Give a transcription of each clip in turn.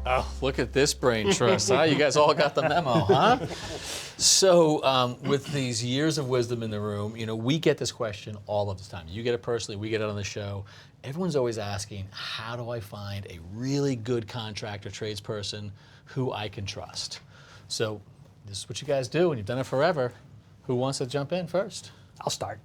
Oh, look at this brain trust, huh? You guys all got the memo, huh? So with these years of wisdom in the room, we get this question all of the time. You get it personally, we get it on the show. Everyone's always asking, how do I find a really good contractor tradesperson who I can trust? So this is what you guys do, and you've done it forever. Who wants to jump in first? I'll start.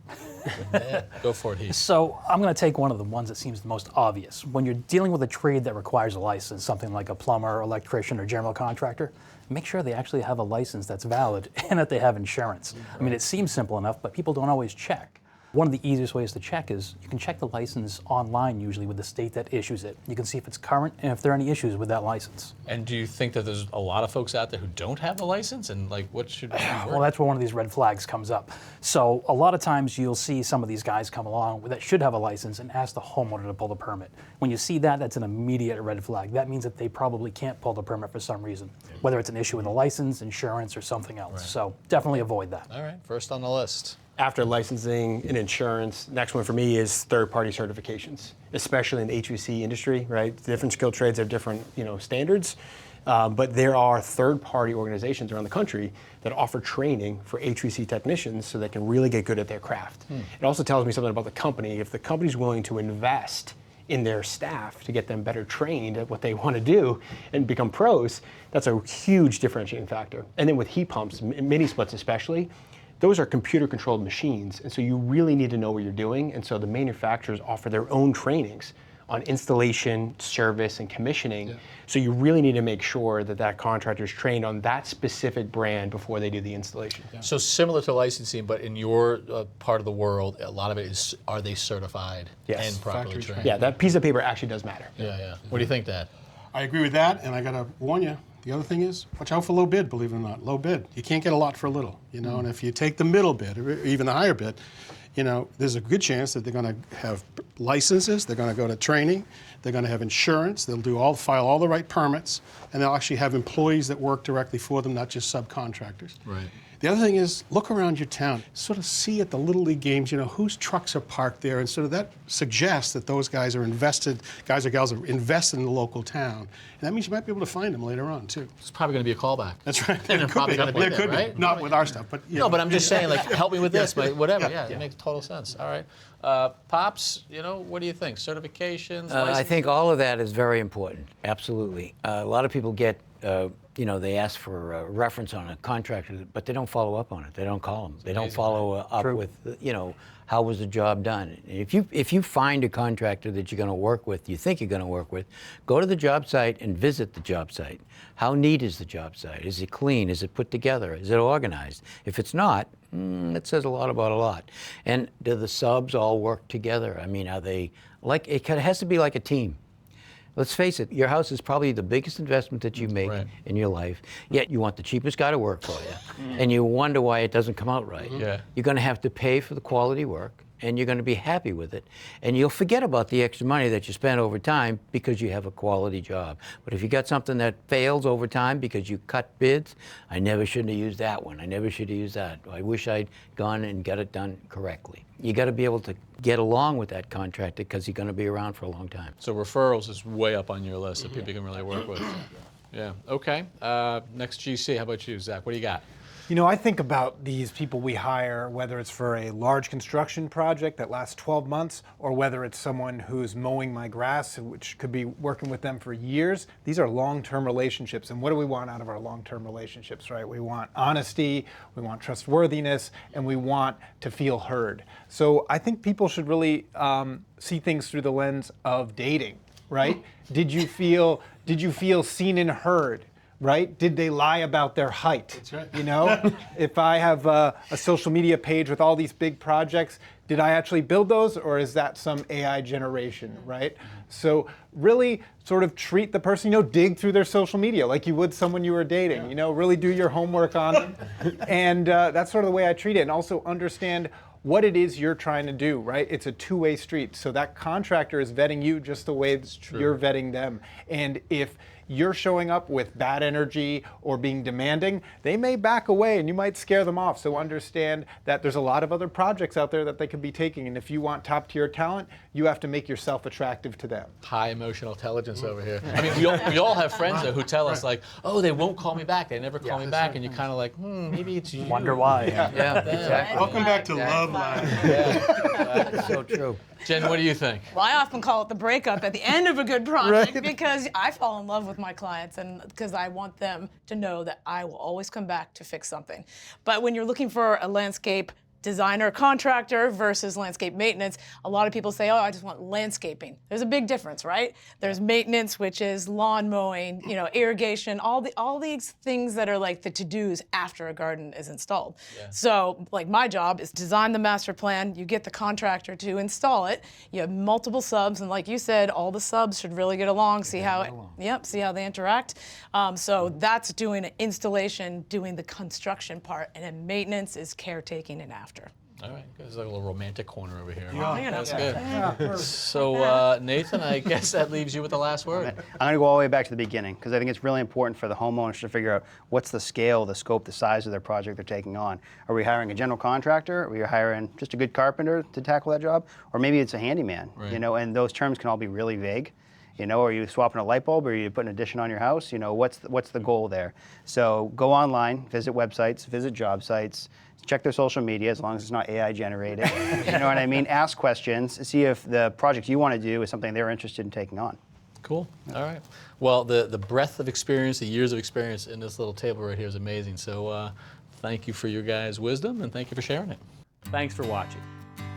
Go for it, Heath. So I'm going to take one of the ones that seems the most obvious. When you're dealing with a trade that requires a license, something like a plumber, electrician, or general contractor, make sure they actually have a license that's valid and that they have insurance. I mean, it seems simple enough, but people don't always check. One of the easiest ways to check is you can check the license online, usually with the state that issues it. You can see if it's current and if there are any issues with that license. And do you think that there's a lot of folks out there who don't have a license, and what should be Well, that's where one of these red flags comes up. So a lot of times you'll see some of these guys come along that should have a license and ask the homeowner to pull the permit. When you see that, that's an immediate red flag. That means that they probably can't pull the permit for some reason, whether it's an issue with a license, insurance, or something else. Right. So definitely avoid that. All right, first on the list. After licensing and insurance, next one for me is third-party certifications, especially in the HVAC industry, right? Different skilled trades have different, standards, but there are third-party organizations around the country that offer training for HVAC technicians so they can really get good at their craft. It also tells me something about the company. If the company's willing to invest in their staff to get them better trained at what they want to do and become pros, that's a huge differentiating factor. And then with heat pumps, mini splits especially, those are computer-controlled machines, and so you really need to know what you're doing, and so the manufacturers offer their own trainings on installation, service, and commissioning. Yeah. So you really need to make sure that that contractor is trained on that specific brand before they do the installation. Yeah. So similar to licensing, but in your part of the world, a lot of it is, are they certified and properly trained? Yeah, that piece of paper actually does matter. Yeah. What do you think, Dad? I agree with that, and I got to warn you. The other thing is, watch out for low bid, believe it or not. Low bid. You can't get a lot for a little, and if you take the middle bid, or even the higher bid, there's a good chance that they're going to have licenses, they're going to go to training, they're going to have insurance, they'll file all the right permits, and they'll actually have employees that work directly for them, not just subcontractors. Right. The other thing is, look around your town. Sort of see at the Little League games, whose trucks are parked there, and sort of that suggests that those guys or gals are invested in the local town. And that means you might be able to find them later on, too. It's probably going to be a callback. That's right. And they're probably going to be there, right? Not with our stuff, but No, but I'm just saying, help me with this, whatever. Yeah, it makes total sense. All right. Pops, what do you think? Certifications, I think all of that is very important, absolutely. A lot of people get, they ask for a reference on a contractor, but they don't follow up on it. They don't call them. They don't follow up with, how was the job done? If you find a contractor that you're going to work with, you think you're going to work with, go to the job site and visit the job site. How neat is the job site? Is it clean? Is it put together? Is it organized? If it's not, that says a lot about a lot. And do the subs all work together? I mean, are they it has to be like a team. Let's face it, your house is probably the biggest investment that you make in your life, yet you want the cheapest guy to work for you, and you wonder why it doesn't come out right. Yeah. You're going to have to pay for the quality work, and you're going to be happy with it, and you'll forget about the extra money that you spent over time because you have a quality job. But if you got something that fails over time because you cut bids, I never should have used that one. I never should have used that. I wish I'd gone and got it done correctly. You got to be able to get along with that contractor because he's going to be around for a long time. So referrals is way up on your list that people can really work with. Yeah. Okay. Next GC. How about you, Zach? What do you got? I think about these people we hire, whether it's for a large construction project that lasts 12 months, or whether it's someone who's mowing my grass, which could be working with them for years. These are long-term relationships, and what do we want out of our long-term relationships, right? We want honesty, we want trustworthiness, and we want to feel heard. So I think people should really see things through the lens of dating, right? Did you feel seen and heard? Right? Did they lie about their height? That's right. If I have a social media page with all these big projects, did I actually build those, or is that some AI generation, right? So really sort of treat the person, dig through their social media like you would someone you were dating, really do your homework on them. And that's sort of the way I treat it. And also understand what it is you're trying to do, right? It's a two-way street. So that contractor is vetting you just the way you're vetting them. And if you're showing up with bad energy or being demanding, they may back away and you might scare them off. So understand that there's a lot of other projects out there that they could be taking, and if you want top tier talent, you have to make yourself attractive to them. High emotional intelligence over here. I mean, we all have friends though who tell us like, oh, they won't call me back. They never call me back, and you're kind of like, maybe it's you. Wonder why. Yeah, exactly. Welcome back to Love Line. That's so true. Jen, what do you think? Well, I often call it the breakup at the end of a good project because I fall in love with my clients and because I want them to know that I will always come back to fix something. But when you're looking for a landscape designer contractor versus landscape maintenance, a lot of people say, oh, I just want landscaping. There's a big difference, right? There's maintenance, which is lawn mowing, irrigation, all these things that are like the to-dos after a garden is installed. Yeah. So like my job is design the master plan, you get the contractor to install it, you have multiple subs, and like you said, all the subs should really get along, see how they interact. So that's doing an installation, doing the construction part, and then maintenance is caretaking and after. All right, there's like a little romantic corner over here. Yeah. That's good. So Nathan, I guess that leaves you with the last word. I'm going to go all the way back to the beginning because I think it's really important for the homeowners to figure out what's the scale, the scope, the size of their project they're taking on. Are we hiring a general contractor? Are we hiring just a good carpenter to tackle that job? Or maybe it's a handyman, Right. And those terms can all be really vague. Are you swapping a light bulb? Or are you putting an addition on your house? What's the goal there? So go online, visit websites, visit job sites, check their social media as long as it's not AI generated. You know what I mean? Ask questions, see if the project you want to do is something they're interested in taking on. Cool. All right. Well, the breadth of experience, the years of experience in this little table right here is amazing. So thank you for your guys' wisdom and thank you for sharing it. Thanks for watching.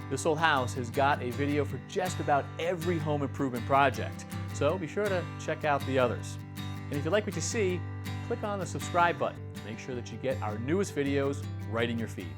This Old House has got a video for just about every home improvement project, so be sure to check out the others. And if you like what you see, click on the subscribe button to make sure that you get our newest videos right in your feed.